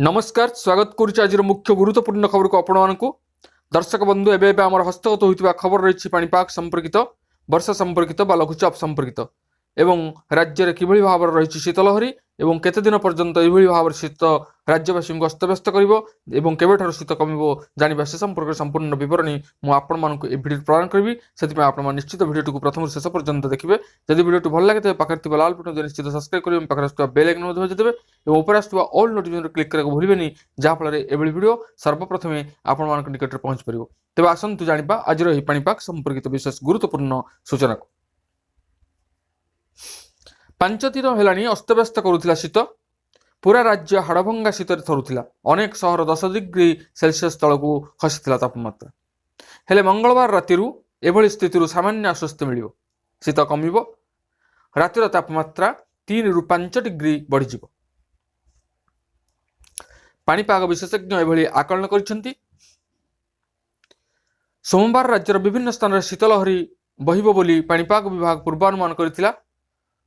नमस्कार स्वागत करुच्ची आज मुख्य गुरुत्वपूर्ण खबर को आपण दर्शक बंधु एवं आम हस्तगत होता खबर रही पाणीपाग संपर्कित वर्षा संपर्कित बा लघुचाप संपर्कित एवं राज्य में किभली भाव रही शीतलहरी एवं केते दिन पर्यंत यह भाव शीत राज्यवासी को अस्तव्यस्त कर केवेठार शीत कम जाना से संपर्क संपूर्ण बरणी मुझे भिडियो प्रदान करी से निश्चित भिडियो प्रथम शेष पर्यंत देखिए जदि भिडियो भल लगे पाखे लाल बटन निश्चित सब्सक्राइब करेंगे पाखे बेल आइकन बजाइदेवे और ऊपर आसुवा ऑल नोटिफिकेशन क्लिक करने को भूलें जहाँफल एभली भिडियो सर्वप्रथम आपण निकट पहुँच पार तेज आसतु जाना आज पाणीपाग संपर्कित विशेष गुरुत्वपूर्ण सूचना को 5 दिन है अस्तव्यस्त करुला शीत पूरा राज्य हाड़भंगा शीत थरुला अनेक सहर 10 डिग्री सेल्सियस तल को खसी तापमात्रा हेले मंगलवार राति एभली स्थिति सामान्य आश्वस्ति मिल शीत कम रातिर तापमात्रा 3 ରୁ 5 डिग्री बढ़ी पाणीपाग विशेषज्ञ एभली आकलन कर सोमवार राज्यर विभिन्न स्थान में शीतलहरी बहिब बोली पाणीपाग विभाग पूर्वानुमान करथिला।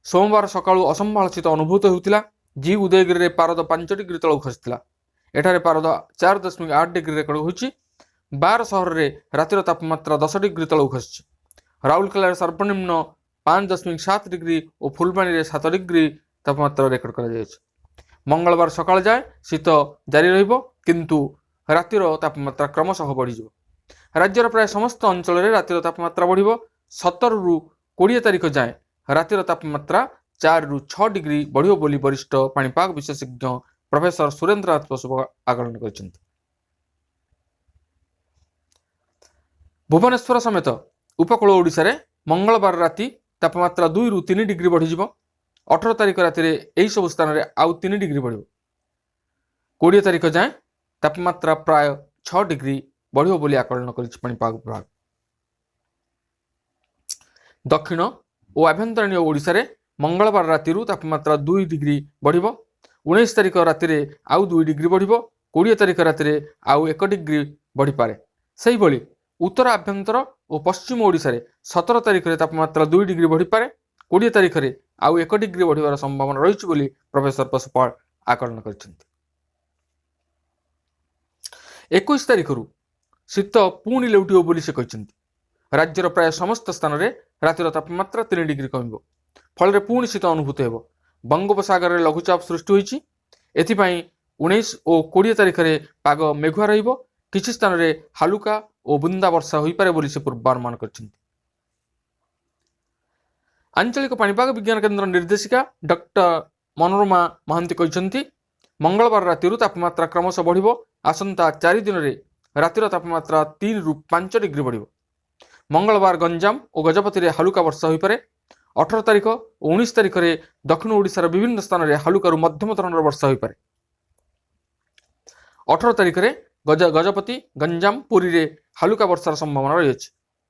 सोमवार सकाळु असंभाळ शीत अनुभूत होउथिला। जी उदयगिरी रे पारद 5 डिग्री तळକୁ खसिथिला। एठारे पारद 4.8 डिग्री रेकर्ड होइछि। 12 सहर रे रातिर तापमात्रा 10 डिग्री तळକୁ खसिछि। राउरकेला रे सर्वनिम्न 5.7 डिग्री और फुलबाणी रे 7 डिग्री तापमात्रा रेकर्ड करा जायछि। मंगलवार सकाळ जाय शीत जारी रहिबो किंतु रातिर तापमात्रा क्रमशः बढ़िजिबो। राज्यर प्राय समस्त अंचल रे रातिर तापमात्रा बढ़िबो। 17 ରୁ 20 तारिख जाए रातिर तापमात्रा 4 ରୁ 6 डिग्री बढ़ियो बोली वरिष्ठ पाणीपाग विशेषज्ञ प्रोफेसर सुरेंद्रनाथ बसु आकलन करछन्ति। भुवनेश्वर समेत उपकूल ओडिशा रे मंगलवार राति तापमात्रा 2 ରୁ 3 डिग्री बढ़िजिबो। 18 तारिख राति रे एही सब स्थान रे आउ 3 डिग्री बढ़िबो। 20 तारिख जाए तापमात्रा प्राय 6 डिग्री बढ़ियो बोली आकलन करिछि पाणीपाग विभाग। दक्षिण और आभ्यंतरीण ओडिशा रे मंगलवार राति तापमात्रा 2 डिग्री बढ़िबो। 19 तारिख राति रे आउ 2 डिग्री बढ़िबो। 20 तारिख राति रे आउ 1 डिग्री बढ़ी पारे। सेही भली उत्तर आभ्यंतर और पश्चिम ओडिशा रे 17 तारिख रे तापमात्रा 2 डिग्री बढ़ी पारे। 20 तारिख रे आउ 1 डिग्री बढ़िबार संभावना रहिछि बोली प्रोफेसर पशुपाल आकलन करछन्ति। 21 तारिख रु शीत पुणी लेउटिबो बोली से कहछन्ति। राज्यर प्राय समस्त स्थान में रातिर तापमात्रा 3 डिग्री कम फल पुणी शीत अनुभूत हो। बंगोपसागर में लघुचाप सृष्टि होती। एथिपाई 19 और 20 तारिख में पाग मेघुआ रहिबो। किछि स्थान में हालुका और बुंदा वर्षा हो पारे बोली से पूर्वानुमान करछन्ति। आंचलिक पाणीपाग विज्ञान केन्द्र निर्देशिका डॉक्टर मनोरमा महांती कहछन्ति मंगलवार राति तापमात्रा क्रमशः बढ़िबो। आसंता 4 दिन में रातिर तापमात्रा 3 ରୁ 5 डिग्री बढ़िबो। मंगलवार गंजाम और गजपति रे हालुका वर्षा हो पारे। 18 तारिख और 19 तारिख में दक्षिण ओडिशार विभिन्न स्थान में हालुका मध्यम धरणर वर्षा हो पारे। 18 तारिख में गजपति गंजाम पुरी रे हालुका वर्षार संभावना रही।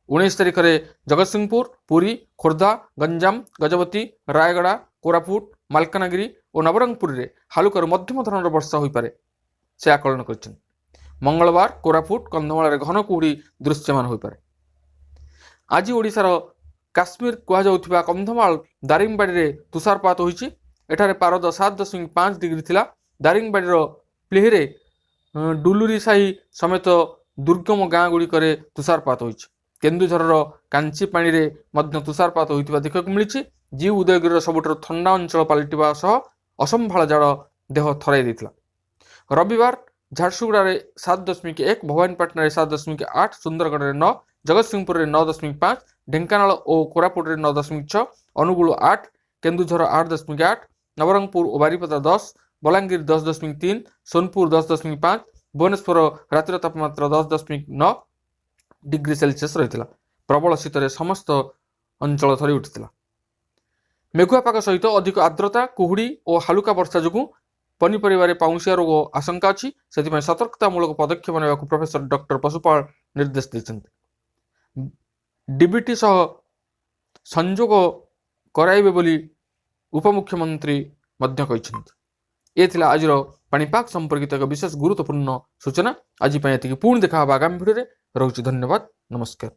19 तारिख में जगतसिंहपुर पुरी खोर्धा गंजाम गजपति रायगड़ा कोरापुट मालकानगिरी और नवरंगपुर रे हालुका मध्यम धरणर वर्षा हो पारे से आकलन कर। मंगलवार कोरापुट कंधमाल घन कुहुड़ी दृश्यमान हो पारे। आज ओडिशार काश्मीर कहुवा कंधमाल दारिंगबाड़ी रे तुषारपात होइछि। एठारे पारद 7.5 डिग्री थिला। दारिंगबाड़ी प्लेहरे डुलुरी साही समेत दुर्गम गाँ गुड़िक तुषारपात होइछि। केन्दुझर कांची पानी रे मध्य तुषारपात होइतिबा देखिବାକୁ मिलिछि। जी उदयगिरी सबुठार ठंडा अंचल पलटिबा सह असंभाळ जाड़ देह थराई देथिला। रविवार झारसुगुड़ा 7.1 भवानीपाटना 7.8 सुंदरगढ़ 9 जगतसिंहपुर 9.5 ढेंकानाल और कोरापुट 9.6 अनुगुल 8 केन्दुझर 8.8 नवरंगपुर और बारिपदा 10 बलांगीर 10.3 सोनपुर 10.5 भुवनेश्वर रातिर तापमात्रा 10.9 डिग्री सेल्सियस रही। प्रबल शीत समस्त अंचल थरी उठिला। मेघुआ पाग सहित अधिक आर्द्रता कुहुड़ी और हालुका वर्षा जो पनीपरिबारे पाउंसिया रोग आशंका अच्छी से सतर्कतामूलक पदक्षेप ने प्रोफेसर डॉक्टर पशुपाल निर्देश देते। डीबीटी सह संजोग कराइबे बोली उपमुख्यमंत्री ये थिला आज पाणीपाग संपर्कित एक विशेष गुरुत्वपूर्ण सूचना। आज पुणी देखा आगामी भिडियो। रोचे धन्यवाद। नमस्कार।